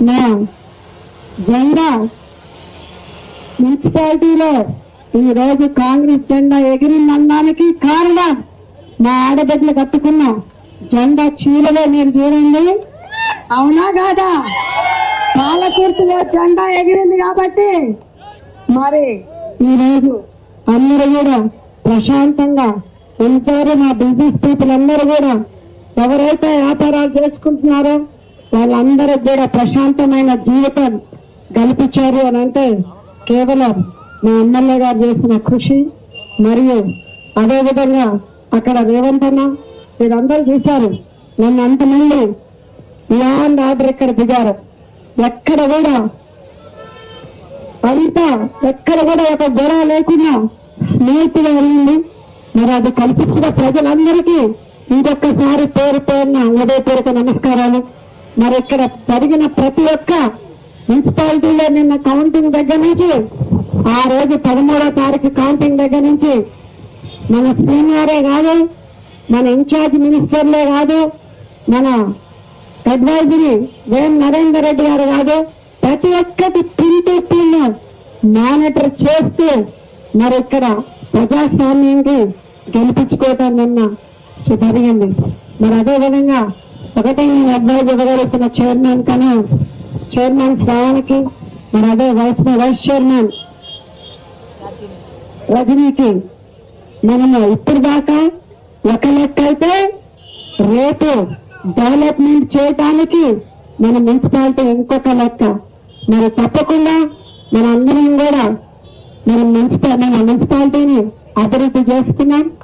నా జెండా మున్సిపాలిటీలో ఈ రోజు కాంగ్రెస్ జెండా ఎగిరిందనడానికి కారణం మా ఆడబిడ్డలు కట్టుకున్న జెండా చీరలో మీరు చూడండి. అవునా కాదా? పాలకుర్తిలో జెండా ఎగిరింది కాబట్టి మరి ఈరోజు అందరూ కూడా ప్రశాంతంగా ఉంటారు. మా బిజినెస్ పీపుల్ అందరూ కూడా ఎవరైతే వ్యాపారాలు చేసుకుంటున్నారో వాళ్ళందరూ కూడా ప్రశాంతమైన జీవితం కల్పించారు అని అంటే కేవలం మా ఎమ్మెల్యే గారు చేసిన కృషి, మరియు అదేవిధంగా అక్కడ రేవంత్ అన్న మీరందరూ చూశారు. నన్ను అంతమంది లా అండ్ ఆర్డర్ ఇక్కడ దిగారు. ఎక్కడ కూడా ఎక్కడ కూడా ఒక గొడవ లేకుండా స్నేహితులు వెళ్ళింది. మరి అది కల్పించిన ప్రజలందరికీ ఇంకొకసారి పేరు పేరున ఉదయపూర్వక నమస్కారాలు. మరి ఇక్కడ జరిగిన ప్రతి ఒక్క మున్సిపాలిటీలో నిన్న కౌంటింగ్ దగ్గర నుంచి ఆ రోజు 13వ తారీఖు కౌంటింగ్ దగ్గర నుంచి మన సీనియరే కాదు, మన ఇన్ఛార్జ్ మినిస్టర్లే కాదు, మన అడ్వైజరీ వేం నరేందర్ రెడ్డి గారు కాదు, ప్రతి ఒక్కటి పిన్ మానిటర్ చేస్తూ మరి ఇక్కడ ప్రజాస్వామ్యంకి గెలిపించుకోవటం నిన్న జరిగింది. మరి అదే విధంగా ఒకటి నేను అడ్వైజ్ ఇవ్వగలుగుతున్న చైర్మన్ శ్రావణ్కి, మరి అదే వైస్ చైర్మన్ రజనీకి మనము ఇప్పుడు దాకా ఒక లెక్క అయితే రేపు డెవలప్మెంట్ చేయడానికి మన మున్సిపాలిటీ ఇంకొక లెక్క. మరి తప్పకుండా మన అందరం కూడా మన మున్సిపాలిటీని అభివృద్ధి చేసుకున్నాం.